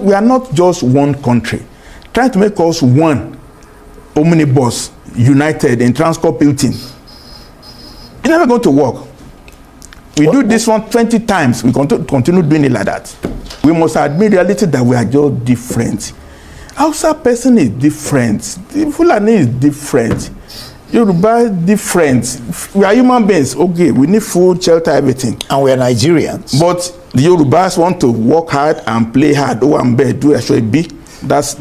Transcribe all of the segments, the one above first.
We are not just one country. Trying to make us one omnibus united in transport building. It's never going to work. We do this one 20 times. We continue doing it like that. We must admit reality that we are just different. Hausa person is different. The Fulani is different. Yoruba is different. We are human beings. Okay, we need food, shelter, everything. And we are Nigerians. But the Yorubas want to work hard and play hard. Oh, I'm bad. Do SOB. That's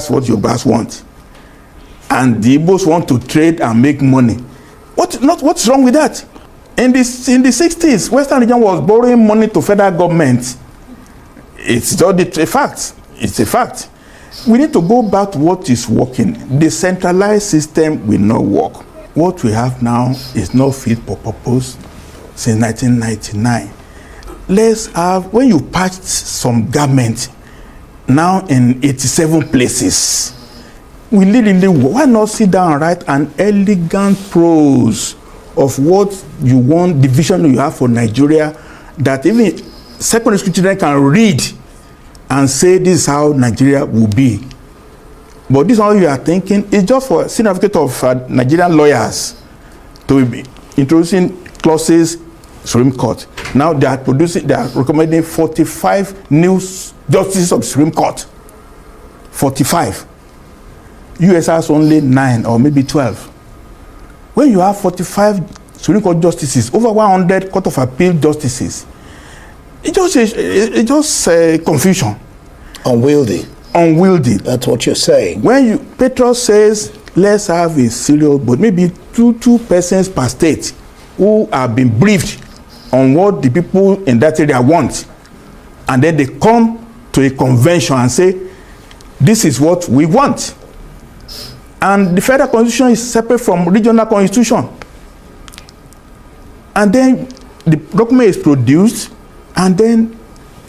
what Yorubas want. And the Igbos want to trade and make money. What's wrong with that? In the 60s, Western region was borrowing money to federal government. It's just a fact. It's a fact. We need to go back to what is working. The centralized system will not work. What we have now is not fit for purpose since 1999. Let's have, when you patch some government now in 87 places, we literally, why not sit down and write an elegant prose of what you want, the vision you have for Nigeria, that even secondary school children can read and say this is how Nigeria will be. But this one you are thinking is just for certificate of Nigerian lawyers to be introducing clauses Supreme Court. Now they are recommending 45 new justices of the Supreme Court. 45. US has only 9 or maybe 12. When you have 45 Supreme Court justices, over 100 Court of Appeal justices, it's just confusion. Unwieldy. Unwieldy. That's what you're saying. When Petros says, let's have a serious, but maybe two persons per state who have been briefed on what the people in that area want, and then they come to a convention and say, this is what we want. And the federal constitution is separate from regional constitution. And then the document is produced, and then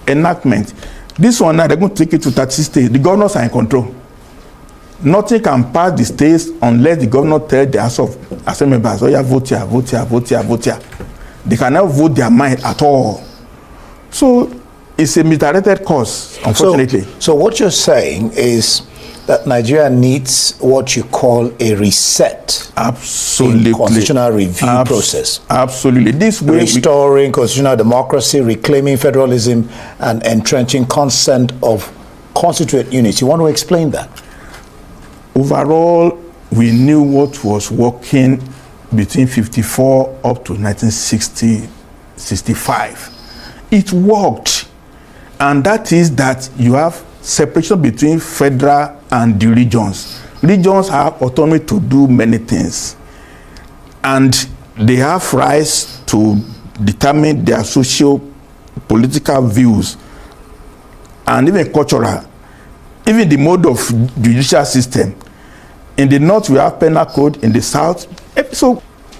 enactment. This one now, they're going to take it to 30 states. The governors are in control. Nothing can pass the states unless the governor tells the House of Assembly members, oh yeah, vote here, vote here, vote here, vote here. They cannot vote their mind at all. So it's a misdirected course, unfortunately. So what you're saying is that Nigeria needs what you call a reset. Absolutely. In constitutional review process. Absolutely. This way, restoring constitutional democracy, reclaiming federalism, and entrenching consent of constituent units. You want to explain that? Overall, we knew what was working between 54 up to 1960, 65. It worked. And that is that you have separation between federal and the regions. Regions have autonomy to do many things, and they have rights to determine their social, political views, and even cultural, even the mode of judicial system. In the north, we have penal code. In the south, so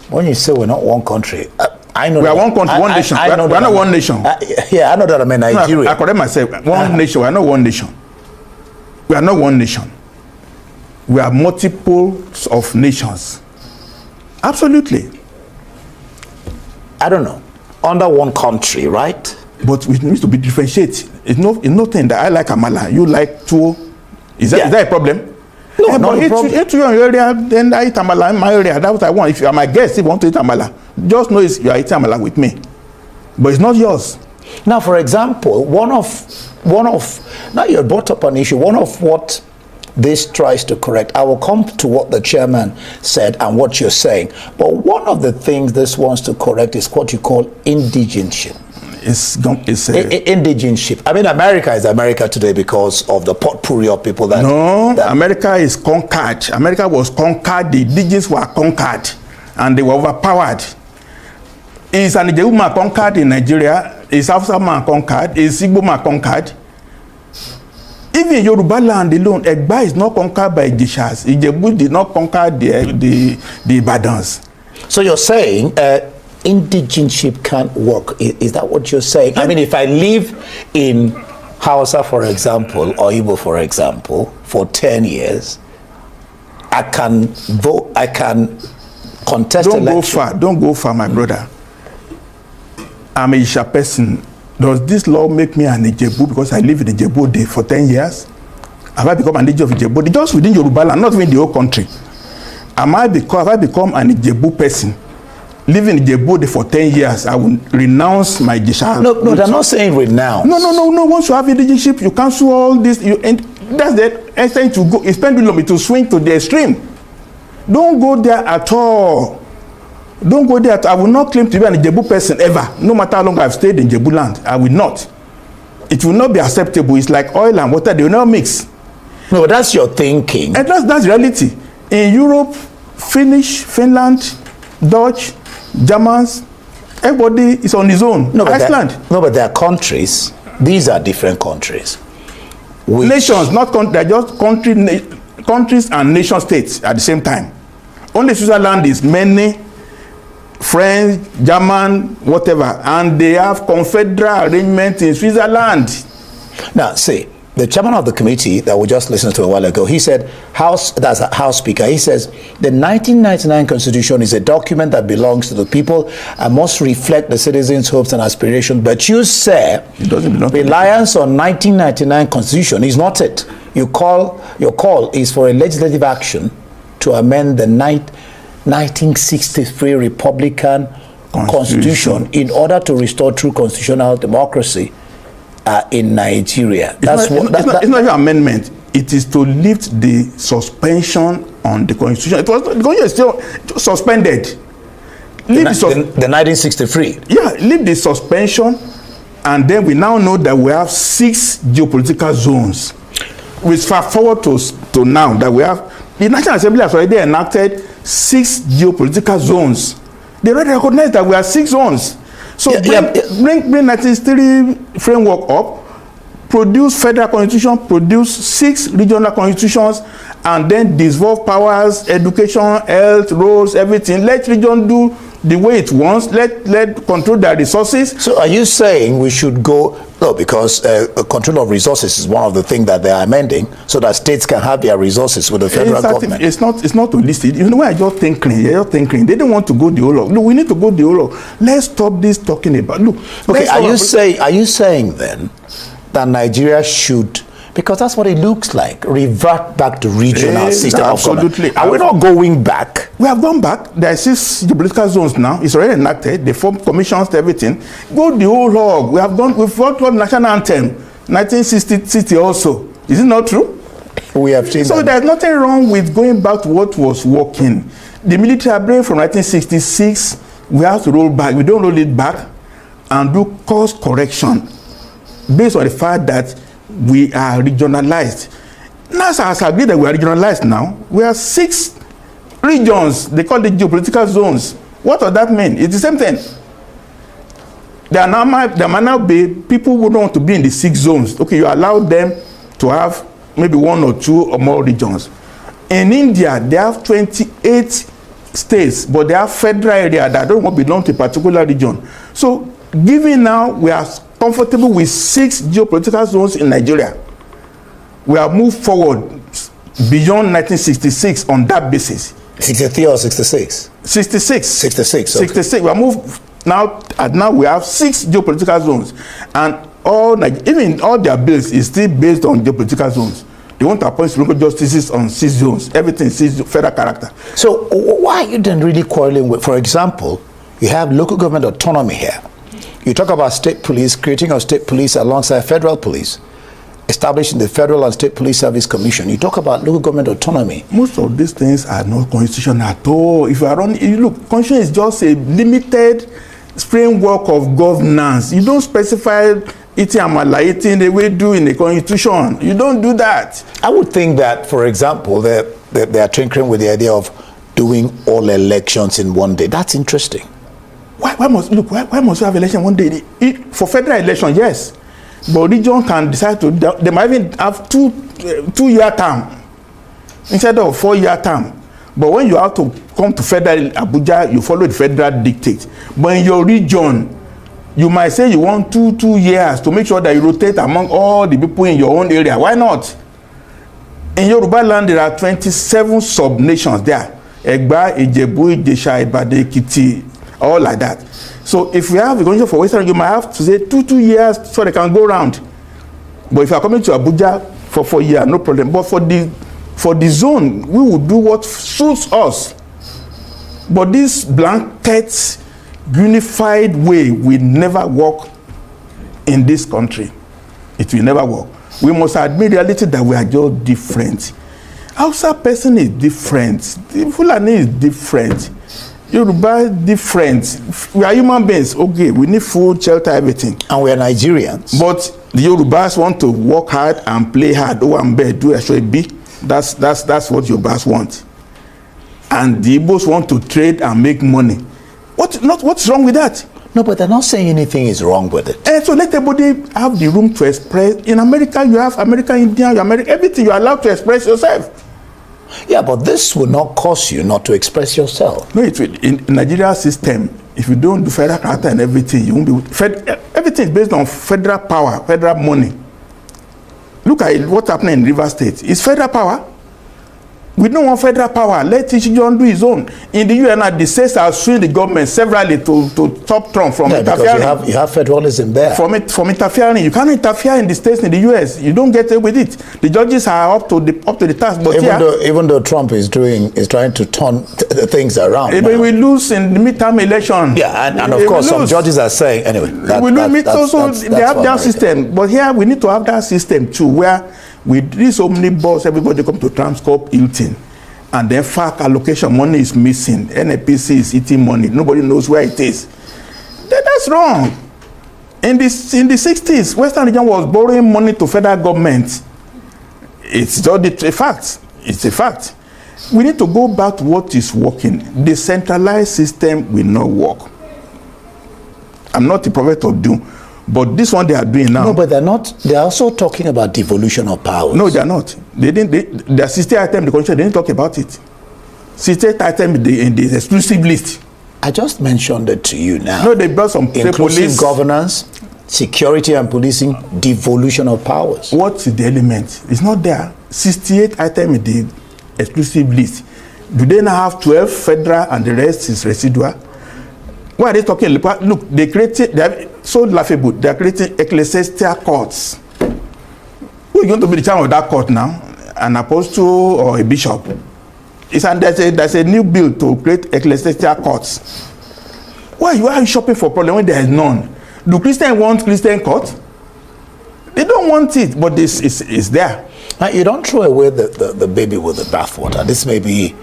when you say we're not one country, I know we are one country, one nation. We are not one nation. Yeah, I know that I'm in Nigeria. No, I correct myself. One nation. We are not one nation. We are not one nation. We are multiples of nations. Absolutely. I don't know. Under one country, right? But it needs to be differentiated. It's nothing that I like amala, you like tuwo. Is that a problem? No, not a problem. If you are in your area, then I eat amala in my area. That's what I want. If you are my guest, if you want to eat amala, just know you are eating amala with me. But it's not yours. Now, for example, one of now you brought up an issue. One of what this tries to correct, I will come to what the chairman said and what you're saying. But one of the things this wants to correct is what you call indigenship. Indigenship. I mean, America is America today because of the potpourri of people that... No, America is conquered. America was conquered. The indigenous were conquered. And they were overpowered. Is an Ijebu man conquered in Nigeria? Is Hausa man conquered? Is Igbo man conquered? Even Yoruba land alone, Egba is not conquered by Ijeshas. Ijebu did not conquer the Ibadans. So you're saying... indigenship can't work. Is that what you're saying? I mean, if I live in Hausa, for example, or Igbo, for example, for 10 years, I can vote, I can contest election. Don't go far, my brother. I'm a Isha person. Does this law make me an Ijebu because I live in Ijebu for 10 years? Have I become an Ijebu of Ijebu? Just within Yoruba land, not even the whole country. Have I become an Ijebu person? Living in Ijebu for 10 years, I will renounce my Ijesha. No, they're not saying renounce. No. Once you have indigenship, you cancel all this. And that's the extent to go. It's pendulum to swing to the extreme. Don't go there at all. Don't go there. I will not claim to be an Ijebu person ever. No matter how long I've stayed in Ijebu land, I will not. It will not be acceptable. It's like oil and water. They will not mix. No, that's your thinking. And that's reality. In Europe, Finnish, Finland, Dutch, Germans, everybody is on his own. Iceland. But there are countries. These are different countries. Nations, not countries. They're just countries and nation states at the same time. Only Switzerland is many, French, German, whatever, and they have confederal arrangement in Switzerland. Now, see, the chairman of the committee that we just listened to a while ago, he said, that's a House Speaker, he says, the 1999 Constitution is a document that belongs to the people and must reflect the citizens' hopes and aspirations. But you say reliance on 1999 Constitution is not it. Your call is for a legislative action to amend the 1963 Republican Constitution in order to restore true constitutional democracy in Nigeria. It's not an amendment. It is to lift the suspension on the Constitution. The Constitution is still suspended. The 1963. Yeah, lift the suspension, and then we now know that we have 6 geopolitical zones. We fast forward to now that we have the National Assembly has already enacted 6 geopolitical zones. They already recognize that we have 6 zones. So bring 1963 framework up, produce federal constitution, produce 6 regional constitutions, and then dissolve powers, education, health, roads, everything. Let region do the way it wants. Let control their resources. So are you saying we should go, no, because control of resources is one of the things that they are amending, so that states can have their resources with the federal government? It's not holistic. You know, when I just think clean, they don't want to go the whole lot. Look, we need to go the whole lot. Let's stop this talking about. Look. Okay, are you saying then that Nigeria should, because that's what it looks like, revert back to regional system of government? Absolutely. Are we not going back? We have gone back. There are 6 geopolitical zones now. It's already enacted. They form commissions, everything. Go the whole hog. We've fought national anthem, 1960 also. Is it not true? We have seen so there's nothing wrong with going back to what was working. The military brain from 1966, we have to roll back. We don't roll it back and do course correction based on the fact that we are regionalized. NASA has agreed that we are regionalized now. We have 6 regions. They call it geopolitical zones. What does that mean? It's the same thing. There might now be people who don't want to be in the 6 zones. Okay, you allow them to have maybe 1 or 2 or more regions. In India, they have 28 states, but they have federal area that don't want to belong to a particular region. So, given now we are comfortable with 6 geopolitical zones in Nigeria, we have moved forward beyond 1966 on that basis. 63 or 66? 66. 66. Okay. 66. We have moved now, and now we have 6 geopolitical zones, and even all their bills is still based on geopolitical zones. They want to appoint local justices on 6 zones. Everything is federal character. So why are you then really quarreling with, for example, you have local government autonomy here. You talk about state police, creating a state police alongside federal police, establishing the Federal and State Police Service Commission. You talk about local government autonomy. Most of these things are not constitutional at all. If you are look, constitution is just a limited framework of governance. You don't specify eating amala, eating the way do in the constitution. You don't do that. I would think that, for example, they are tinkering with the idea of doing all elections in one day. That's interesting. Why must you have election one day? For federal election, yes, but region can decide to. They might even have 2-year term instead of 4-year term. But when you have to come to federal Abuja, you follow the federal dictate. But in your region, you might say you want 2 years to make sure that you rotate among all the people in your own area. Why not? In Yoruba land, there are 27 sub-nations there. Egba, Ijebu, Ijesha, Ibade, Ekiti, all like that. So if we have a constitution for Western, you might have to say 2 years so they can go round. But if you are coming to Abuja for 4 years, no problem. But for the zone, we will do what suits us. But this blanket, unified way will never work in this country. It will never work. We must admit reality that we are just different. Hausa person is different. The Fulani is different. Yoruba is different. We are human beings. Okay, we need food, shelter, everything. And we are Nigerians. But the Yorubas want to work hard and play hard. Oh, and bed, do SOB. That's what Yorubas want. And the Igbos want to trade and make money. What's wrong with that? No, but they're not saying anything is wrong with it. And so let everybody have the room to express. In America, you have American Indian, everything. You're allowed to express yourself. Yeah, but this will not cause you not to express yourself. No, it will. In Nigeria system, if you don't do federal character and everything, you won't be. Everything is based on federal power, federal money. Look at what's happening in Rivers State. It's federal power. We don't want federal power. Let each John do his own. In the UN, the states are suing the government severally to stop Trump from interfering. Because you have federalism there. From interfering. You can't interfere in the states in the US. You don't get away with it. The judges are up to the task. But even though Trump is trying to turn the things around. But we lose in the midterm election. Yeah, and of course some judges are saying anyway. They have their system. But here we need to have that system too, where with this omnibus, everybody come to Transcorp Hilton, and then FAC allocation money is missing. NAPC is eating money. Nobody knows where it is. That's wrong. In the 60s, Western region was borrowing money to federal government. It's just a fact. It's a fact. We need to go back to what is working. The centralized system will not work. I'm not a prophet of doom. But this one they are doing now. No, but they're not. They're also talking about devolution of powers. No, they're not. They didn't. The 60th item in the constitution, they didn't talk about it. 60th item in the exclusive list. I just mentioned it to you now. No, they brought some inclusive governance, security and policing, devolution of powers. What's the element? It's not there. 68th item in the exclusive list. Do they now have 12 federal and the rest is residual? Why are they talking? Look, they created. So laughable. They are creating ecclesiastical courts. Who is going to be the chairman of that court now? An apostle or a bishop? There's a new bill to create ecclesiastical courts. Why are you shopping for problem when there is none? Do Christians want Christian court? They don't want it, but this is there. Now, you don't throw away the baby with the bathwater. This may be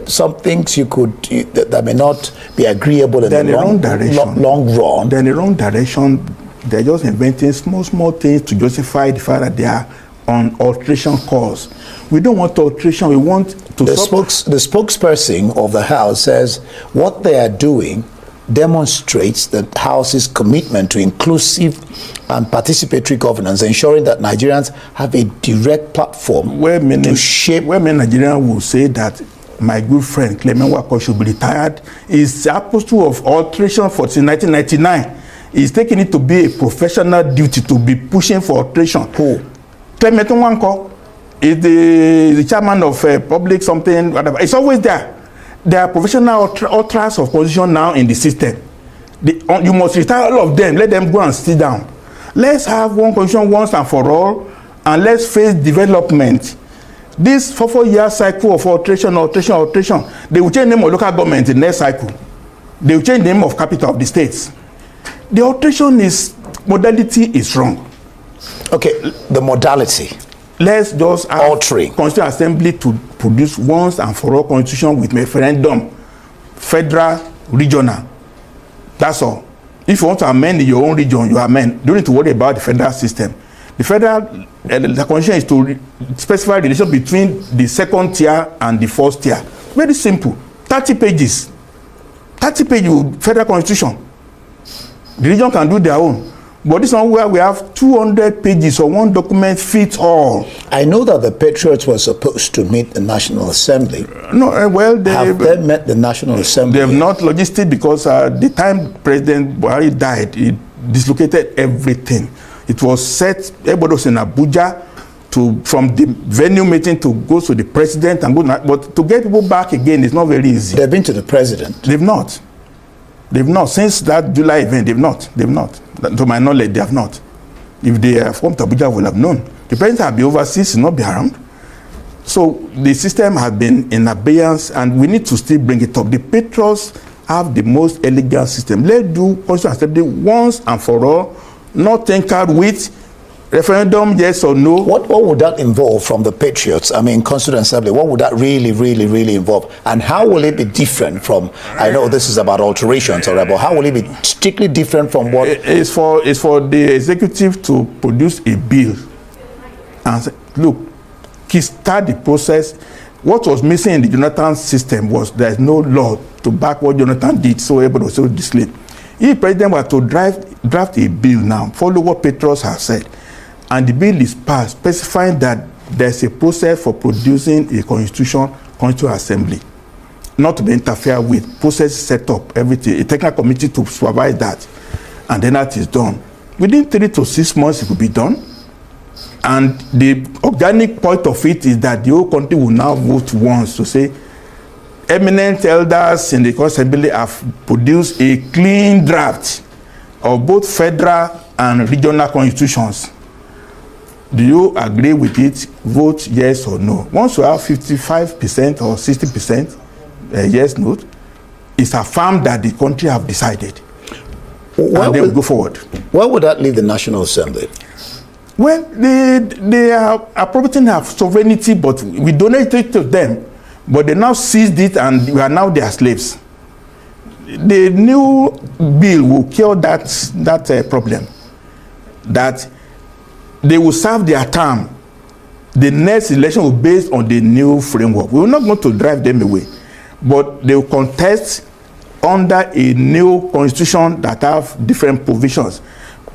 some things that may not be agreeable in the long run. Then the wrong direction. They're just inventing small things to justify the fact that they are on alteration cause. We don't want alteration. We want to. The spokesperson of the House says what they are doing demonstrates the House's commitment to inclusive and participatory governance, ensuring that Nigerians have a direct platform to shape. Where many Nigerians will say that my good friend Clement Wako should be retired is the apostle of alteration for 1999. He's taking it to be a professional duty to be pushing for alteration. Who? Clement Wako is the chairman of public something, whatever. It's always there. There are professional authors of position now in the system. You must retire all of them. Let them go and sit down. Let's have one constitution once and for all, and let's face development. This 4-year cycle of alteration, they will change the name of local government in the next cycle. They will change the name of capital of the states. The alteration modality is wrong. Okay, the modality. Let's just have altering Constitutional Assembly to produce once and for all constitution with referendum, federal, regional. That's all. If you want to amend in your own region, you amend. You don't need to worry about the federal system. The federal the constitution is to specify the relation between the second tier and the first tier. Very simple. 30 pages. 30 pages federal constitution. The region can do their own. But this one where we have 200 pages or one document fits all. I know that the Patriots were supposed to meet the National Assembly. No, well, have they met the National Assembly? They have not logistic because the time President Buhari died, it dislocated everything. It was set, everybody was in Abuja from the venue meeting to go to the president and go, but to get people back again is not very easy. They've been to the president. They've not. They've not. Since that July event, they've not. They've not. To my knowledge, they have not. If they have come to Abuja, will have known. The president has been overseas, will not be around. So the system has been in abeyance, and we need to still bring it up. The patriots have the most elegant system. Let's do Constitutional Assembly once and for all, not tinkered with referendum, yes or no. What would that involve from the Patriots? I mean, Constitutional Assembly, what would that really involve? And how will it be different from, I know this is about alterations, or about how will it be strictly different from what? It's for the executive to produce a bill and say, look, kickstart the process. What was missing in the Jonathan system was there's no law to back what Jonathan did, so everybody was so dismayed. If the president were to draft a bill now, follow what Patriots have said, and the bill is passed, specifying that there's a process for producing a constitutional assembly, not to be interfered with, process set up, everything, a technical committee to supervise that, and then that is done. Within 3 to 6 months, it will be done. And the organic point of it is that the whole country will now vote once to say, eminent elders in the Assembly have produced a clean draft of both federal and regional constitutions. Do you agree with it? Vote yes or no. Once you have 55% or 60% yes, no, it's affirmed that the country have decided. And then go forward. Where would that leave the National Assembly? Well, they are appropriating our sovereignty, but we donate it to them. But they now seized it, and we are now their slaves. The new bill will cure that problem. That they will serve their term. The next election will be based on the new framework. We are not going to drive them away, but they will contest under a new constitution that have different provisions.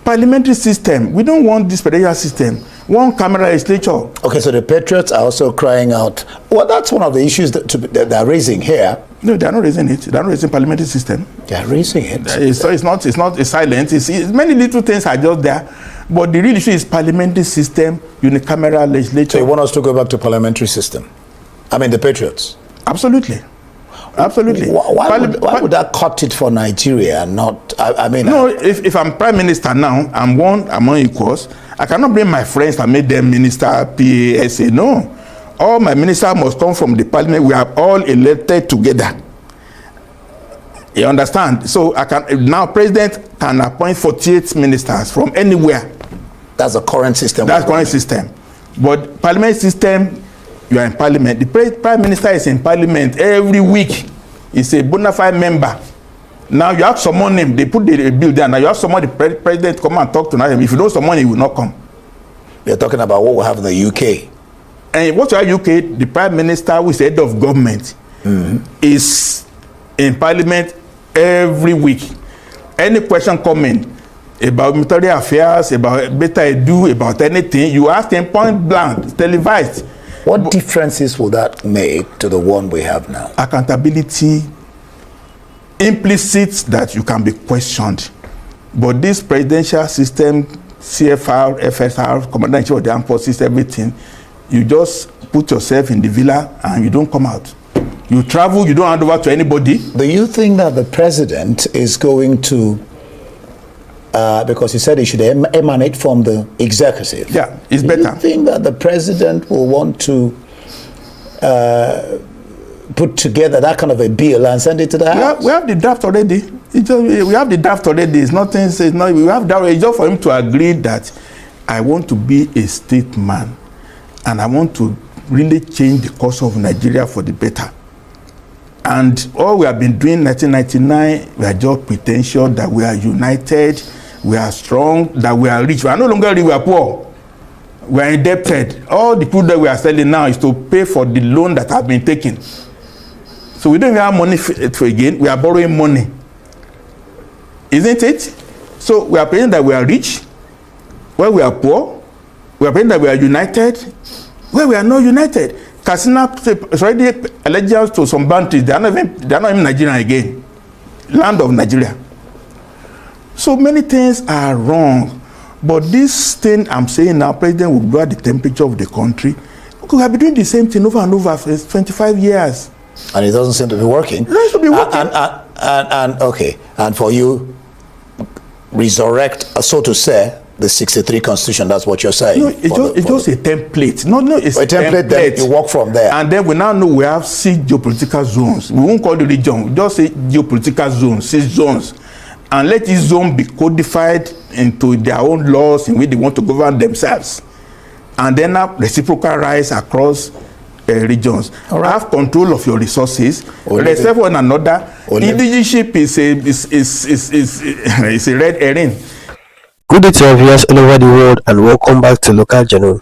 Parliamentary system, we don't want this presidential system. One camera legislature. Okay, so the Patriots are also crying out. Well, that's one of the issues that they're raising here. No, they're not raising it. They're not raising parliamentary system. They're raising it. It's not silent. It's many little things are just there. But the real issue is parliamentary system, unicameral legislature. So you want us to go back to parliamentary system? I mean, the Patriots? Absolutely. Absolutely. Why would that cut it for Nigeria and not, I mean... No, if I'm prime minister now, I'm one among equals, I cannot bring my friends and make them minister, PASA. No. All my ministers must come from the parliament. We are all elected together. You understand? So now president can appoint 48 ministers from anywhere. That's the current system. That's the current system. But parliament system, you are in parliament. The prime minister is in parliament every week. He's a bona fide member. Now you have to summon him. They put the bill there. Now you have to summon the president come and talk to him. If you don't summon him, he will not come. They're talking about what we have in the UK. And what you have in the UK, the prime minister, who is the head of government, is in parliament every week. Any question coming about military affairs, about better edu, about anything, you ask him point blank, televised. What differences will that make to the one we have now? Accountability, implicit that you can be questioned. But this presidential system, CFR, FSR, Commander-in-Chief of the Armed Forces, everything, you just put yourself in the villa and you don't come out. You travel, you don't hand over to anybody. Do you think that the president is going to, because he said he should emanate from the executive. Yeah, it's better. Do you think that the president will want to put together that kind of a bill and send it to the House? We have the draft already. We have the draft already. It's nothing. It's not. We have that. It's just for him to agree that I want to be a statesman, and I want to really change the course of Nigeria for the better. And all we have been doing 1999, we are just pretentious that we are united, we are strong, that we are rich. We are no longer rich, we are poor. We are indebted. All the food that we are selling now is to pay for the loan that have been taken. So we don't even have money for again. We are borrowing money. Isn't it? So we are pretending that we are rich, where we are poor. We are pretending that we are united, where we are not united. Katsina is already allegiance to some boundaries. They are not even Nigerian again. Land of Nigeria. So many things are wrong. But this thing I'm saying now, President will lower the temperature of the country. We have been doing the same thing over and over for 25 years. And it doesn't seem to be working. It doesn't be working. And okay, and for you, resurrect, so to say, the 63 Constitution, that's what you're saying. No, it's just a template. No, it's a template. Then you work from there. And then we now know we have 6 geopolitical zones. We won't call it region. We just say geopolitical zones, 6 zones. And let each zone be codified into their own laws in which they want to govern themselves. And then have reciprocal rights across regions. Right. Have control of your resources, respect one another. Indigenship is a red herring. Good day to our viewers all over the world and welcome back to Local Journal.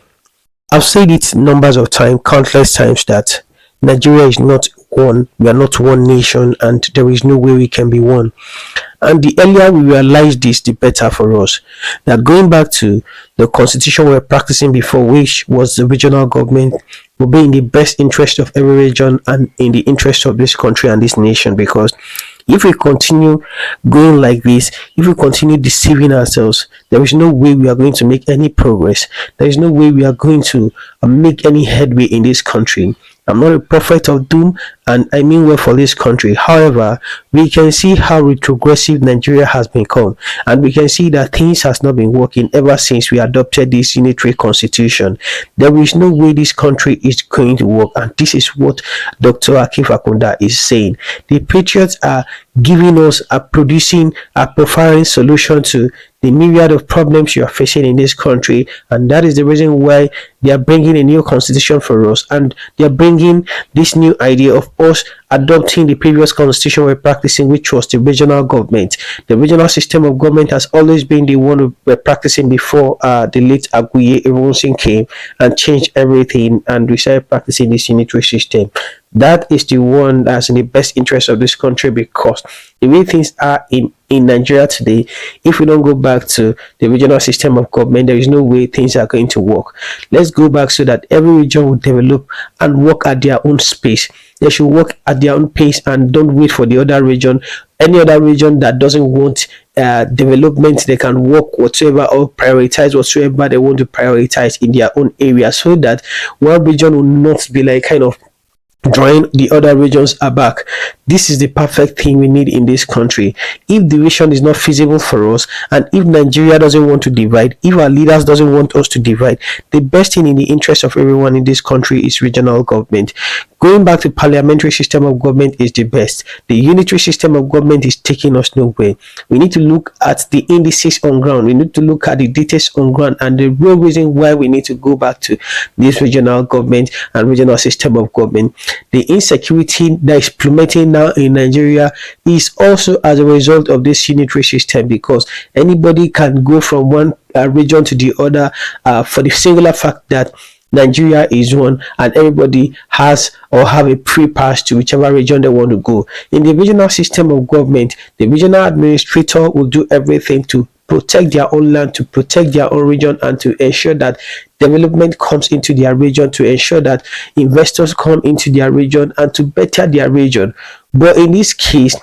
I've said it numbers of times, countless times, that Nigeria is not one. We are not one nation and there is no way we can be one. And the earlier we realize this, the better for us. That going back to the constitution we were practicing before, which was the regional government, will be in the best interest of every region and in the interest of this country and this nation. Because if we continue going like this, if we continue deceiving ourselves, there is no way we are going to make any progress. There is no way we are going to make any headway in this country. I'm not a prophet of doom, and I mean well for this country. However, we can see how retrogressive Nigeria has become, and we can see that things has not been working ever since we adopted this unitary constitution. There is no way this country is going to work, and this is what Dr. Akin Fapohunda is saying. The patriots are giving us, producing a profiling solution to the myriad of problems you are facing in this country, and that is the reason why they are bringing a new constitution for us, and they are bringing this new idea of us adopting the previous constitution we're practicing, which was the regional government. The regional system of government has always been the one we were practicing before the late Aguiye Ironsin came and changed everything, and we started practicing this unitary system. That is the one that's in the best interest of this country, because the way things are in Nigeria today, if we don't go back to the regional system of government, there is no way things are going to work. Let's go back so that every region will develop and work at their own space. They should work at their own pace and don't wait for the other region. Any other region that doesn't want development, they can work whatsoever or prioritize whatsoever they want to prioritize in their own area, so that one region will not be like kind of drawing the other regions aback. This is the perfect thing we need in this country. If division is not feasible for us, and if Nigeria doesn't want to divide, if our leaders doesn't want us to divide, the best thing in the interest of everyone in this country is regional government. Going back to parliamentary system of government is the best. The unitary system of government is taking us nowhere. We need to look at the indices on ground. We need to look at the details on ground, and the real reason why we need to go back to this regional government and regional system of government. The insecurity that is plummeting now in Nigeria is also as a result of this unitary system, because anybody can go from one region to the other for the singular fact that Nigeria is one, and everybody has or have a free pass to whichever region they want to go. In the regional system of government, the regional administrator will do everything to protect their own land, to protect their own region, and to ensure that development comes into their region, to ensure that investors come into their region and to better their region. But in this case,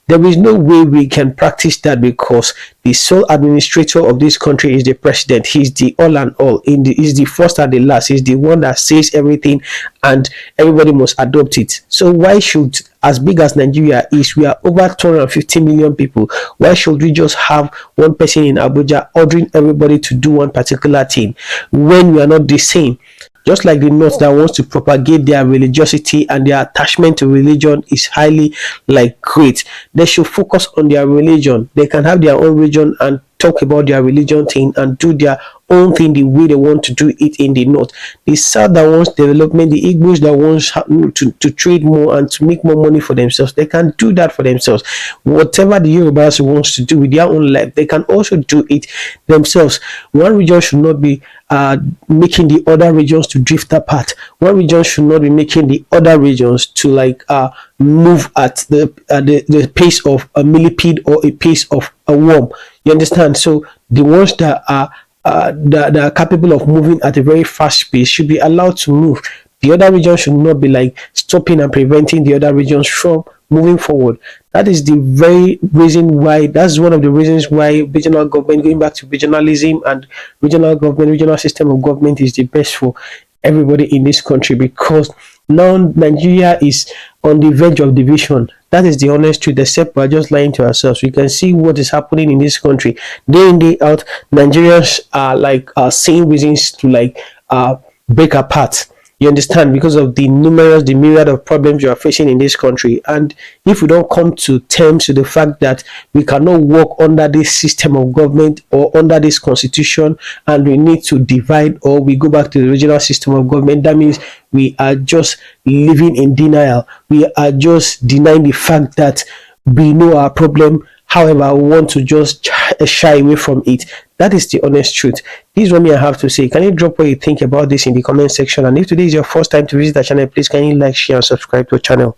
there is no way we can practice that, because the sole administrator of this country is the president. He's the all and all. He's the first and the last. He's the one that says everything, and everybody must adopt it. So why should, as big as Nigeria is, we are over 250 million people, why should we just have one person in Abuja ordering everybody to do one particular thing when we are not the same? Just like the North that wants to propagate their religiosity and their attachment to religion is highly great, they should focus on their religion. They can have their own religion and talk about their religion thing and do their own thing the way they want to do it in the North. The South that wants development, the Igbos that wants to trade more and to make more money for themselves, they can do that for themselves. Whatever the Yorubas wants to do with their own life, they can also do it themselves. One region should not be making the other regions to drift apart. One region should not be making the other regions to move at the pace of a millipede or a pace of a worm. You understand? So the ones that are capable of moving at a very fast pace should be allowed to move. The other regions should not be stopping and preventing the other regions from moving forward. That is the very reason why, that's one of the reasons why regional government, going back to regionalism and regional government, regional system of government is the best for everybody in this country, because now Nigeria is on the verge of division. That is the honest truth, except we're just lying to ourselves. We can see what is happening in this country. Day in, day out, Nigerians are like seeing reasons to break apart. You understand? Because of the myriad of problems you are facing in this country. And if we don't come to terms with the fact that we cannot work under this system of government or under this constitution, and we need to divide, or we go back to the original system of government, that means we are just living in denial. We are just denying the fact that we know our problem. However, we want to just shy away from it. That is the honest truth. This is what I have to say. Can you drop what you think about this in the comment section? And if today is your first time to visit the channel, please can you like, share, and subscribe to the channel.